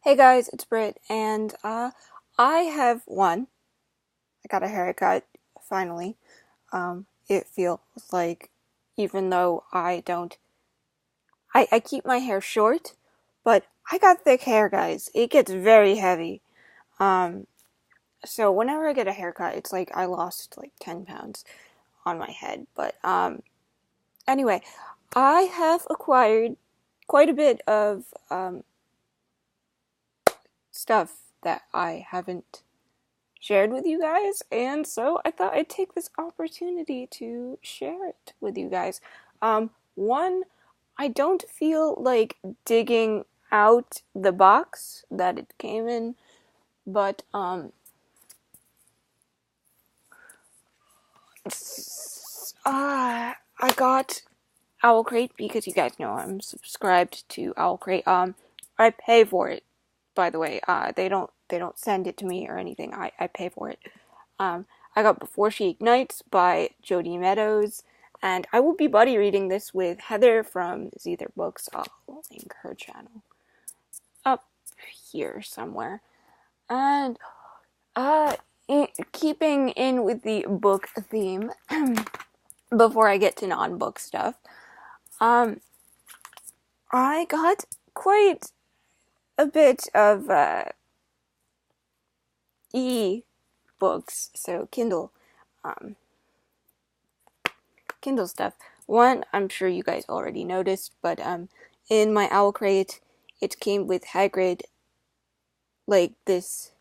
Hey guys, it's Britt, and I have won. I got a haircut finally. It feels like, even though I keep my hair short, but I got thick hair, guys. It gets very heavy. Um, so whenever I get a haircut, it's like I lost like 10 pounds on my head. But anyway, I have acquired quite a bit of stuff that I haven't shared with you guys, and so I thought I'd take this opportunity to share it with you guys. One, I don't feel like digging out the box that it came in, but I got Owl Crate because you guys know I'm subscribed to Owl Crate. I pay for it, by the way. They don't send it to me or anything. I pay for it. I got Before She Ignites by Jody Meadows, and I will be buddy reading this with Heather from Ebooks. I'll link her channel up here somewhere. And keeping in with the book theme, before I get to non-book stuff, I got quite a bit of e-books, so Kindle stuff. One, I'm sure you guys already noticed, but in my Owl Crate, it came with Hagrid, like this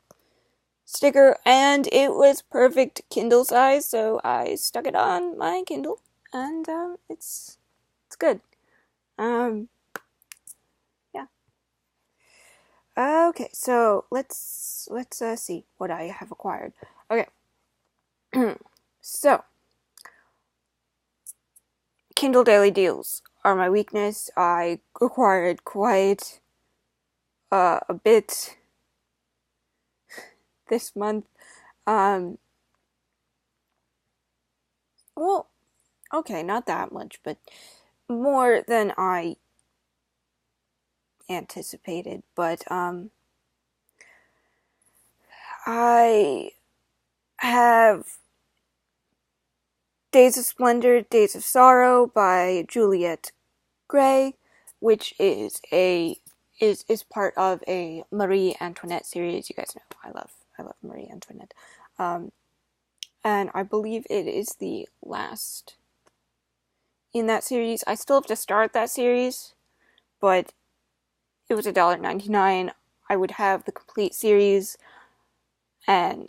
sticker, and it was perfect Kindle size, so I stuck it on my Kindle, and it's good. Yeah. Okay, so let's see what I have acquired. Okay. So, Kindle Daily Deals are my weakness. I acquired quite a bit this month. Well, okay, not that much, but more than I anticipated. But I have Days of Splendor, Days of Sorrow by Juliet Gray, which is part of a Marie Antoinette series. You guys know I love Marie Antoinette. And I believe it is the last in that series. I still have to start that series, but it was $1.99. I would have the complete series, and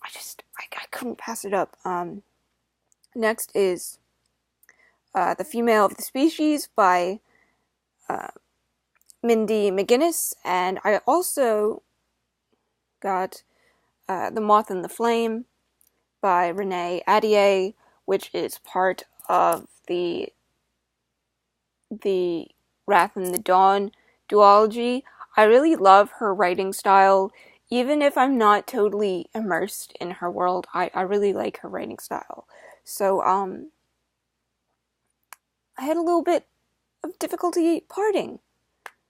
I couldn't pass it up. Next is The Female of the Species by Mindy McGinnis, and I also got The Moth and the Flame by Renee Adier, which is part of the Wrath and the Dawn duology. I really love her writing style. Even if I'm not totally immersed in her world, I really like her writing style. So, I had a little bit of difficulty parting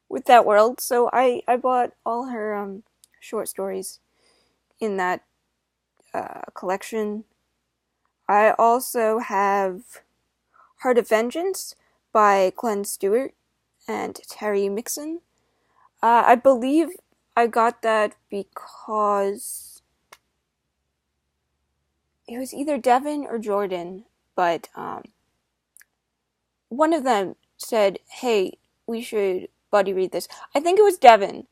with that world, so I bought all her short stories in that collection. I also have Heart of Vengeance by Glenn Stewart and Terry Mixon. I believe I got that because it was either Devin or Jordan, but one of them said, "Hey, we should buddy read this." I think it was Devin.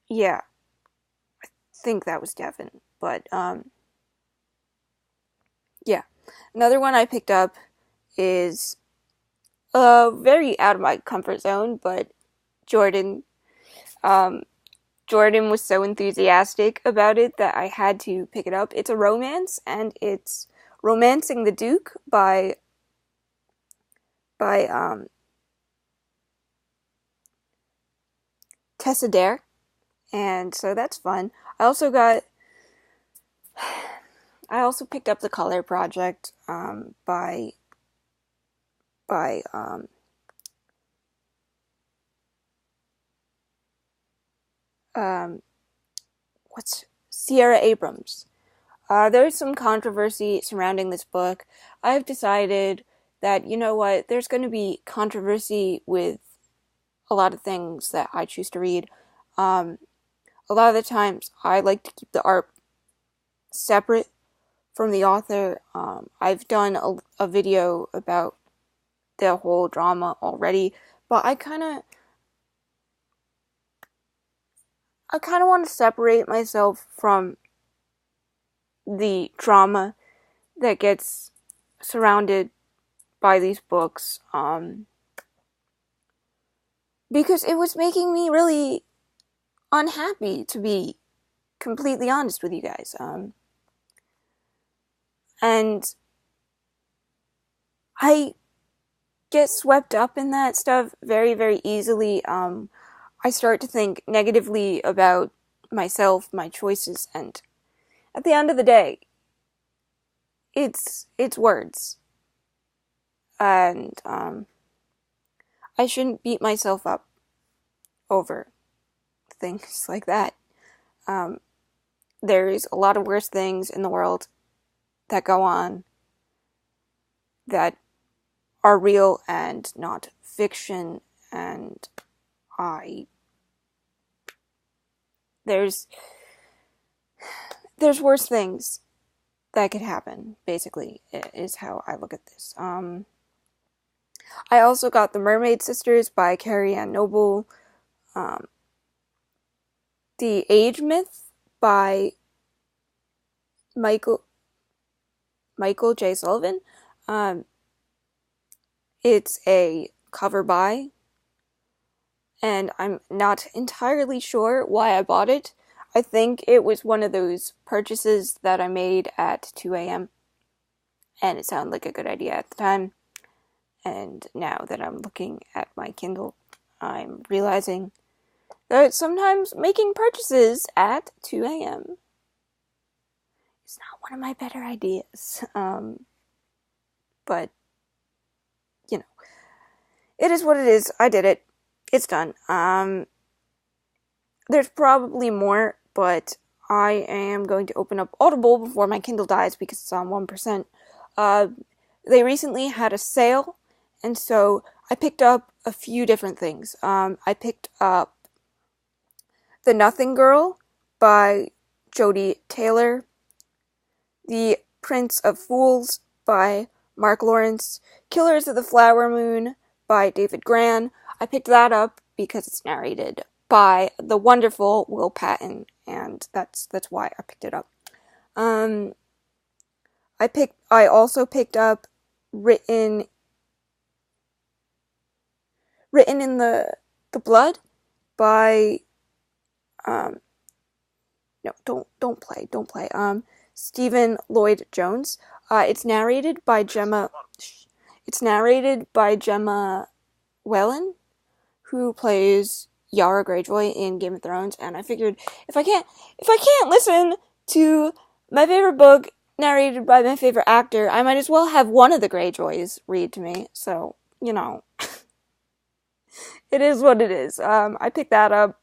Yeah, I think that was Devin, but yeah. Another one I picked up is very out of my comfort zone, but Jordan. Jordan was so enthusiastic about it that I had to pick it up. It's a romance, and it's Romancing the Duke by Tessa Dare, and so that's fun. I also picked up The Color Project by what's Sierra Abrams. There's some controversy surrounding this book. I've decided that, you know what, there's going to be controversy with a lot of things that I choose to read. A lot of the times, I like to keep the art separate from the author. I've done a video about the whole drama already, but I kind of want to separate myself from the drama that gets surrounded by these books, because it was making me really unhappy, to be completely honest with you guys. And I get swept up in that stuff very, very easily. I start to think negatively about myself, my choices, and at the end of the day, it's words. And I shouldn't beat myself up over things like that. There's a lot of worse things in the world that go on that are real and not fiction, and there's worse things that could happen, basically, is how I look at this. I also got The Mermaid Sisters by Carrie Ann Noble, The Age Myth by Michael J. Sullivan. It's a cover by, and I'm not entirely sure why I bought it. I think it was one of those purchases that I made at 2 a.m. and it sounded like a good idea at the time. And now that I'm looking at my Kindle, I'm realizing that sometimes making purchases at 2 a.m. is not one of my better ideas. But, you know, it is what it is. I did it. It's done. There's probably more, but I am going to open up Audible before my Kindle dies because it's on 1%. They recently had a sale, and so I picked up a few different things. I picked up The Nothing Girl by Jodi Taylor, The Prince of Fools by Mark Lawrence, Killers of the Flower Moon by David Grann. I picked that up because it's narrated by the wonderful Will Patton, and that's why I picked it up. I also picked up Written in the Blood by no, don't play. Stephen Lloyd Jones. It's narrated by Gemma Whelan, who plays Yara Greyjoy in Game of Thrones, and I figured if I can't listen to my favorite book narrated by my favorite actor, I might as well have one of the Greyjoys read to me. So, you know, it is what it is. I picked that up.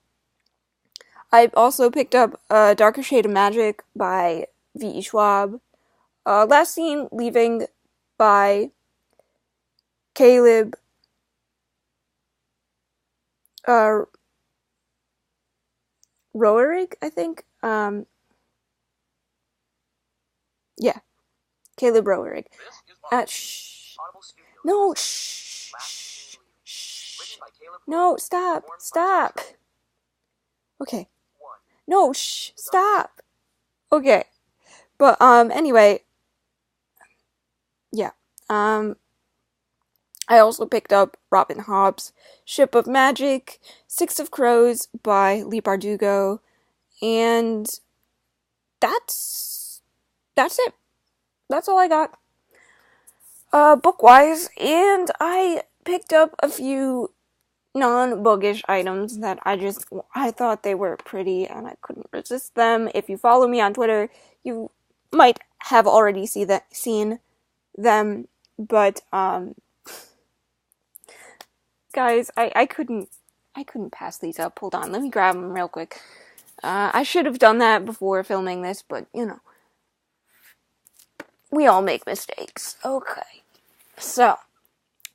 I also picked up Darker Shade of Magic by V.E. Schwab. Last Seen Leaving by Caleb Roerig, I think. Yeah, Caleb Roerig. No, no, stop. Okay. No, stop. Okay. But, anyway. Yeah. I also picked up Robin Hobb's Ship of Magic, Six of Crows by Lee Bardugo, and that's it. That's all I got. Book-wise, and I picked up a few non-bookish items that I thought they were pretty, and I couldn't resist them. If you follow me on Twitter, you might have already seen them, but, guys, I couldn't I couldn't pass these up. Hold on, let me grab them real quick. I should have done that before filming this, but, you know. We all make mistakes. Okay. So,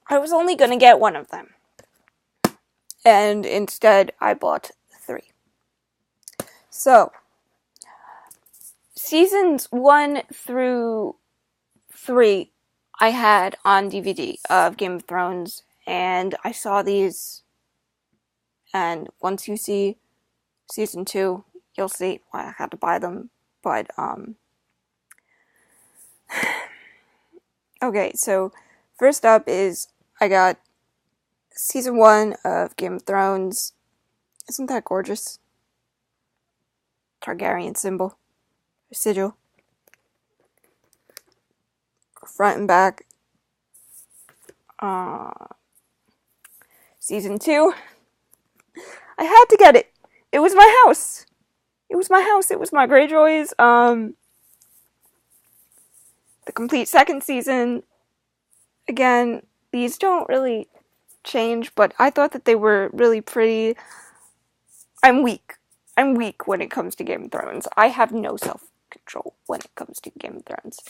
I was only gonna get one of them. And instead, I bought 3. So, seasons 1 through 3 I had on DVD of Game of Thrones, and I saw these, and once you see season 2, you'll see why I had to buy them, but, okay, so, first up is, I got season 1 of Game of Thrones. Isn't that gorgeous? Targaryen symbol. Sigil. Front and back. Season 2. I had to get it. It was my house. It was my house. It was my Greyjoys. The complete second season. Again, these don't really change, but I thought that they were really pretty. I'm weak. I'm weak when it comes to Game of Thrones. I have no self-control when it comes to Game of Thrones.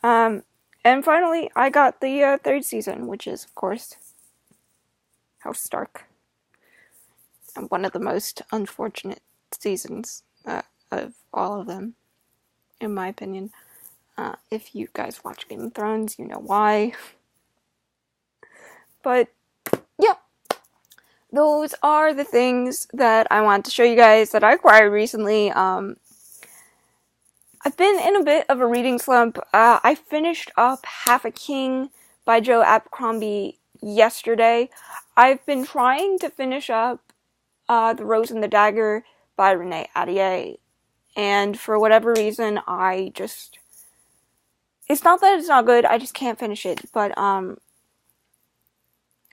And finally, I got the 3rd season, which is, of course, House Stark. And one of the most unfortunate seasons of all of them, in my opinion. If you guys watch Game of Thrones, you know why. But, yeah. Those are the things that I want to show you guys that I acquired recently. I've been in a bit of a reading slump. I finished up Half a King by Joe Abercrombie yesterday. I've been trying to finish up The Rose and the Dagger by Renee Ahdieh. And for whatever reason, it's not that it's not good, I just can't finish it. But,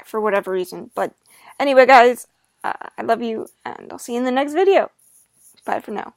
for whatever reason. But anyway, guys, I love you, and I'll see you in the next video. Bye for now.